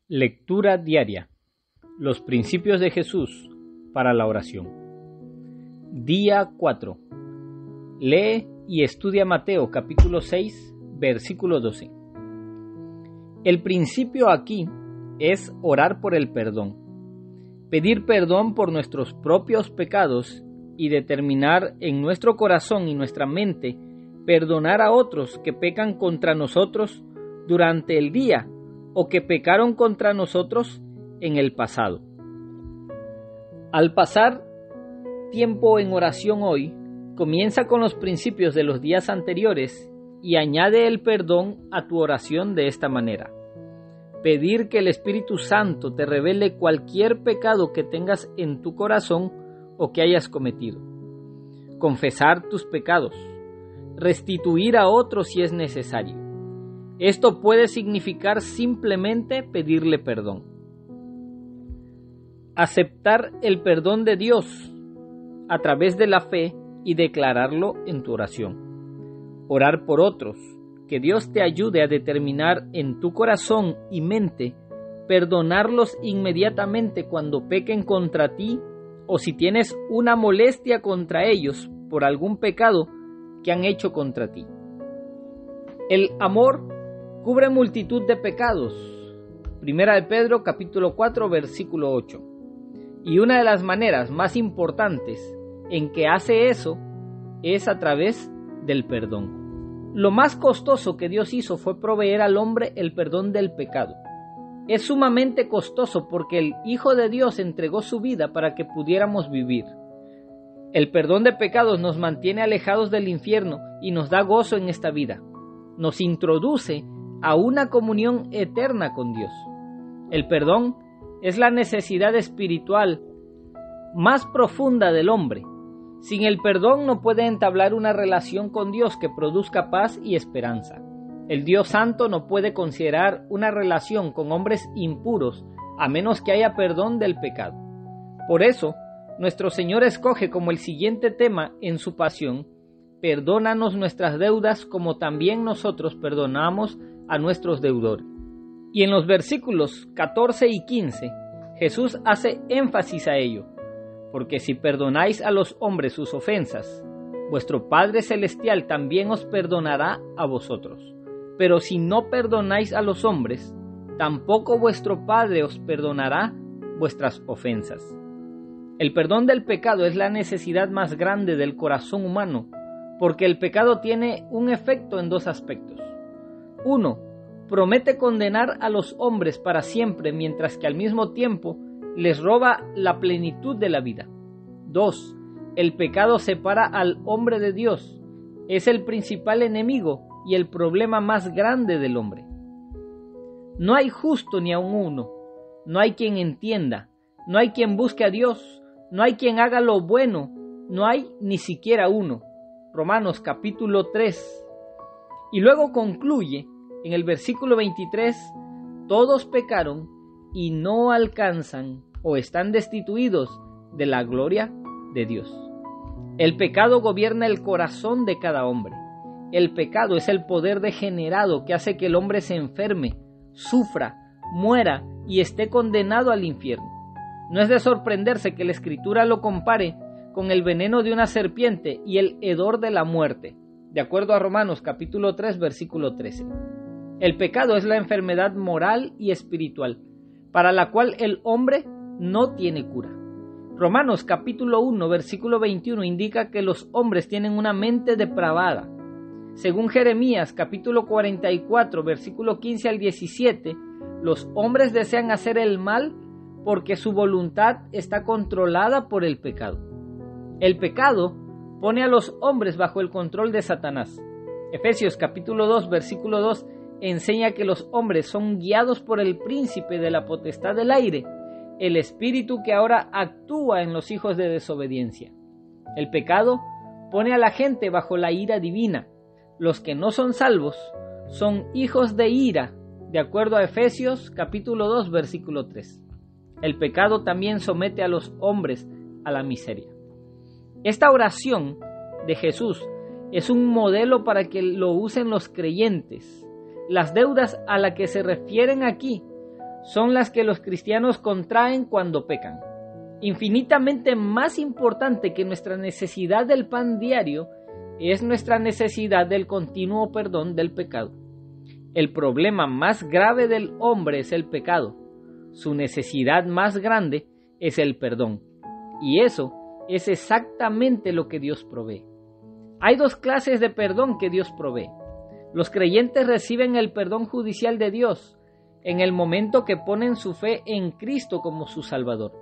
Lectura diaria. Los principios de Jesús para la oración. Día 4. Lee y estudia Mateo capítulo 6, versículo 12. El principio aquí es orar por el perdón. Pedir perdón por nuestros propios pecados y determinar en nuestro corazón y nuestra mente perdonar a otros que pecan contra nosotros durante el día o que pecaron contra nosotros en el pasado. Al pasar tiempo en oración hoy, comienza con los principios de los días anteriores y añade el perdón a tu oración de esta manera. Pedir que el Espíritu Santo te revele cualquier pecado que tengas en tu corazón o que hayas cometido. Confesar tus pecados. Restituir a otros si es necesario. Esto puede significar simplemente pedirle perdón. Aceptar el perdón de Dios a través de la fe y declararlo en tu oración. Orar por otros. Que Dios te ayude a determinar en tu corazón y mente perdonarlos inmediatamente cuando pequen contra ti o si tienes una molestia contra ellos por algún pecado que han hecho contra ti. El amor cubre multitud de pecados. Primera de Pedro capítulo 4 versículo 8. Y una de las maneras más importantes en que hace eso es a través del perdón. Lo más costoso que Dios hizo fue proveer al hombre el perdón del pecado. Es sumamente costoso porque el Hijo de Dios entregó su vida para que pudiéramos vivir. El perdón de pecados nos mantiene alejados del infierno y nos da gozo en esta vida. Nos introduce a una comunión eterna con Dios. El perdón es la necesidad espiritual más profunda del hombre. Sin el perdón no puede entablar una relación con Dios que produzca paz y esperanza. El Dios Santo no puede considerar una relación con hombres impuros a menos que haya perdón del pecado. Por eso, nuestro Señor escoge como el siguiente tema en su pasión: perdónanos nuestras deudas como también nosotros perdonamos a nuestros deudores. Y en los versículos 14 y 15, Jesús hace énfasis a ello. Porque si perdonáis a los hombres sus ofensas, vuestro Padre Celestial también os perdonará a vosotros. Pero si no perdonáis a los hombres, tampoco vuestro Padre os perdonará vuestras ofensas. El perdón del pecado es la necesidad más grande del corazón humano, porque el pecado tiene un efecto en dos aspectos. 1. Promete condenar a los hombres para siempre, mientras que al mismo tiempo les roba la plenitud de la vida. 2. El pecado separa al hombre de Dios. Es el principal enemigo y el problema más grande del hombre. No hay justo ni aun uno. No hay quien entienda. No hay quien busque a Dios. No hay quien haga lo bueno. No hay ni siquiera uno. Romanos capítulo 3. Y luego concluye en el versículo 23. Todos pecaron y no alcanzan o están destituidos de la gloria de Dios. El pecado gobierna el corazón de cada hombre. El pecado es el poder degenerado que hace que el hombre se enferme, sufra, muera y esté condenado al infierno. No es de sorprenderse que la Escritura lo compare con el veneno de una serpiente y el hedor de la muerte, de acuerdo a Romanos capítulo 3 versículo 13. El pecado es la enfermedad moral y espiritual, para la cual el hombre no tiene cura. Romanos capítulo 1 versículo 21 indica que los hombres tienen una mente depravada. Según Jeremías capítulo 44 versículo 15 al 17, los hombres desean hacer el mal porque su voluntad está controlada por el pecado. El pecado pone a los hombres bajo el control de Satanás. Efesios capítulo 2 versículo 2 enseña que los hombres son guiados por el príncipe de la potestad del aire, el espíritu que ahora actúa en los hijos de desobediencia. El pecado pone a la gente bajo la ira divina. Los que no son salvos son hijos de ira, de acuerdo a Efesios capítulo 2 versículo 3. El pecado también somete a los hombres a la miseria. Esta oración de Jesús es un modelo para que lo usen los creyentes. Las deudas a las que se refieren aquí son las que los cristianos contraen cuando pecan. Infinitamente más importante que nuestra necesidad del pan diario es nuestra necesidad del continuo perdón del pecado. El problema más grave del hombre es el pecado. Su necesidad más grande es el perdón. Y eso es exactamente lo que Dios provee. Hay dos clases de perdón que Dios provee. Los creyentes reciben el perdón judicial de Dios en el momento que ponen su fe en Cristo como su Salvador.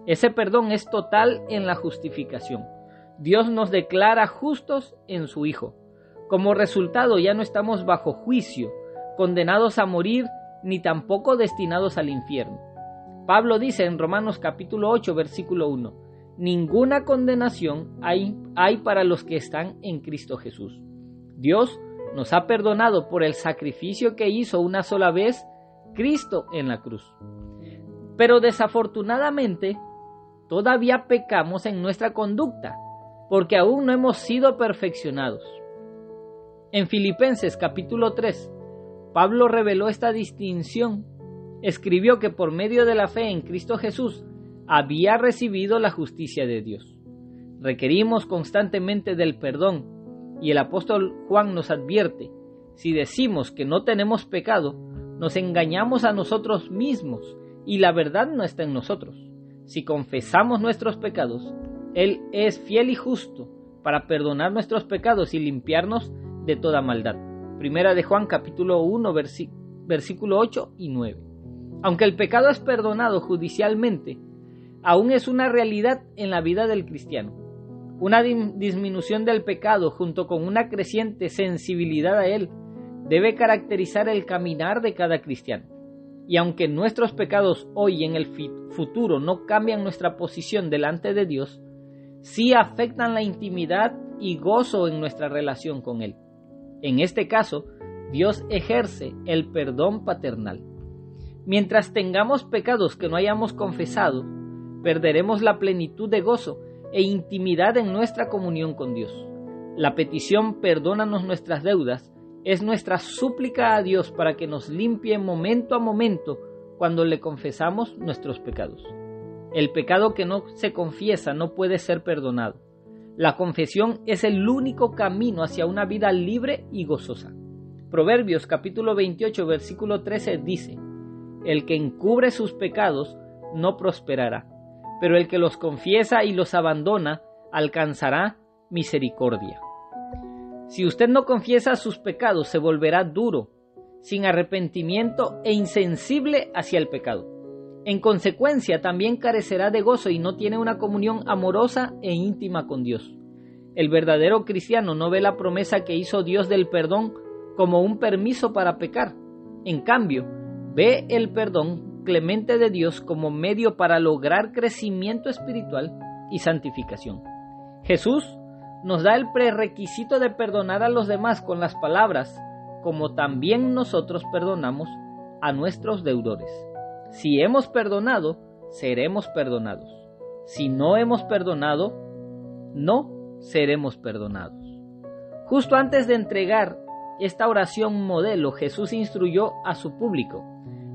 Ese perdón es total en la justificación. Dios nos declara justos en su Hijo. Como resultado ya no estamos bajo juicio, condenados a morir, ni tampoco destinados al infierno. Pablo dice en Romanos capítulo 8, versículo 1, ninguna condenación hay para los que están en Cristo Jesús. Dios nos ha perdonado por el sacrificio que hizo una sola vez Cristo en la cruz. Pero desafortunadamente, todavía pecamos en nuestra conducta, porque aún no hemos sido perfeccionados. En Filipenses capítulo 3, Pablo reveló esta distinción. Escribió que por medio de la fe en Cristo Jesús había recibido la justicia de Dios. Requerimos constantemente del perdón, y el apóstol Juan nos advierte, si decimos que no tenemos pecado, nos engañamos a nosotros mismos, y la verdad no está en nosotros. Si confesamos nuestros pecados, Él es fiel y justo para perdonar nuestros pecados y limpiarnos de toda maldad. Primera de Juan capítulo 1 versículo 8 y 9. Aunque el pecado es perdonado judicialmente, aún es una realidad en la vida del cristiano. Una disminución del pecado junto con una creciente sensibilidad a él debe caracterizar el caminar de cada cristiano. Y aunque nuestros pecados hoy y en el futuro no cambian nuestra posición delante de Dios, sí afectan la intimidad y gozo en nuestra relación con Él. En este caso, Dios ejerce el perdón paternal. Mientras tengamos pecados que no hayamos confesado, perderemos la plenitud de gozo e intimidad en nuestra comunión con Dios. La petición "perdónanos nuestras deudas" es nuestra súplica a Dios para que nos limpie momento a momento cuando le confesamos nuestros pecados. El pecado que no se confiesa no puede ser perdonado. La confesión es el único camino hacia una vida libre y gozosa. Proverbios capítulo 28 versículo 13 dice, el que encubre sus pecados no prosperará, pero el que los confiesa y los abandona alcanzará misericordia. Si usted no confiesa sus pecados, se volverá duro, sin arrepentimiento e insensible hacia el pecado. En consecuencia, también carecerá de gozo y no tiene una comunión amorosa e íntima con Dios. El verdadero cristiano no ve la promesa que hizo Dios del perdón como un permiso para pecar. En cambio, ve el perdón clemente de Dios como medio para lograr crecimiento espiritual y santificación. Jesús nos da el prerequisito de perdonar a los demás con las palabras, como también nosotros perdonamos a nuestros deudores. Si hemos perdonado, seremos perdonados. Si no hemos perdonado, no seremos perdonados. Justo antes de entregar esta oración modelo, Jesús instruyó a su público: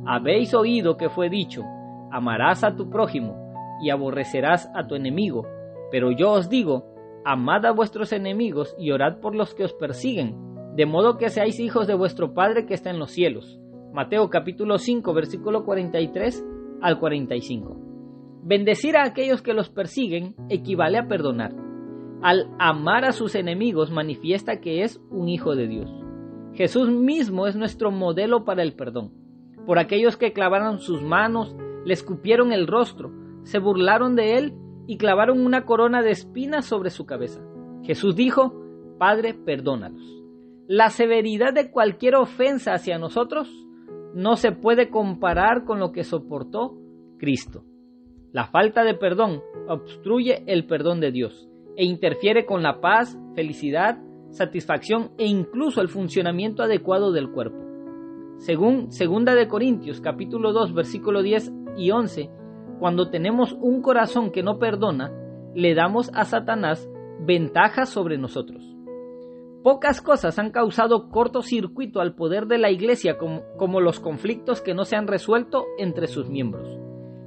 habéis oído que fue dicho, amarás a tu prójimo y aborrecerás a tu enemigo, pero yo os digo, amad a vuestros enemigos y orad por los que os persiguen, de modo que seáis hijos de vuestro Padre que está en los cielos. Mateo capítulo 5, versículo 43 al 45. Bendecir a aquellos que los persiguen equivale a perdonar. Al amar a sus enemigos manifiesta que es un hijo de Dios. Jesús mismo es nuestro modelo para el perdón. Por aquellos que clavaron sus manos, le escupieron el rostro, se burlaron de él y clavaron una corona de espinas sobre su cabeza. Jesús dijo: Padre, perdónalos. La severidad de cualquier ofensa hacia nosotros no se puede comparar con lo que soportó Cristo. La falta de perdón obstruye el perdón de Dios e interfiere con la paz, felicidad, satisfacción e incluso el funcionamiento adecuado del cuerpo. Según 2 Corintios capítulo 2 versículo 10 y 11, cuando tenemos un corazón que no perdona, le damos a Satanás ventaja sobre nosotros. Pocas cosas han causado cortocircuito al poder de la Iglesia como los conflictos que no se han resuelto entre sus miembros.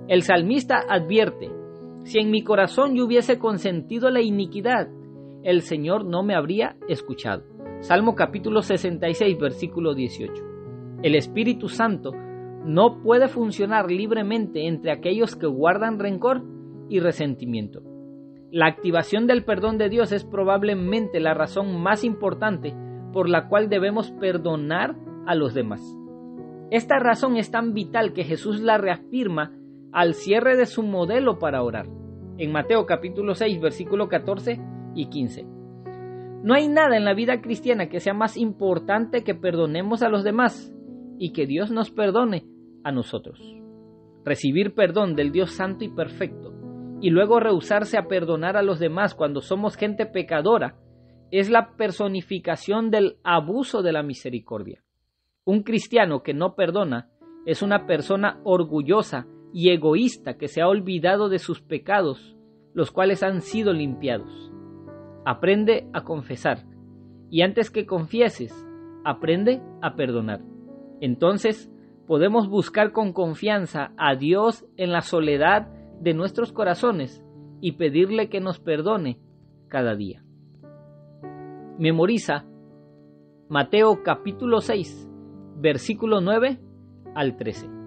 El salmista advierte: si en mi corazón yo hubiese consentido la iniquidad, el Señor no me habría escuchado. Salmo capítulo 66, versículo 18. El Espíritu Santo no puede funcionar libremente entre aquellos que guardan rencor y resentimiento. La activación del perdón de Dios es probablemente la razón más importante por la cual debemos perdonar a los demás. Esta razón es tan vital que Jesús la reafirma al cierre de su modelo para orar, en Mateo capítulo 6, versículo 14 y 15. No hay nada en la vida cristiana que sea más importante que perdonemos a los demás y que Dios nos perdone a nosotros. Recibir perdón del Dios santo y perfecto y luego rehusarse a perdonar a los demás cuando somos gente pecadora es la personificación del abuso de la misericordia. Un cristiano que no perdona es una persona orgullosa y egoísta que se ha olvidado de sus pecados, los cuales han sido limpiados. Aprende a confesar, y antes que confieses, aprende a perdonar. Entonces podemos buscar con confianza a Dios en la soledad de nuestros corazones y pedirle que nos perdone cada día. Memoriza Mateo capítulo 6, versículo 9 al 13.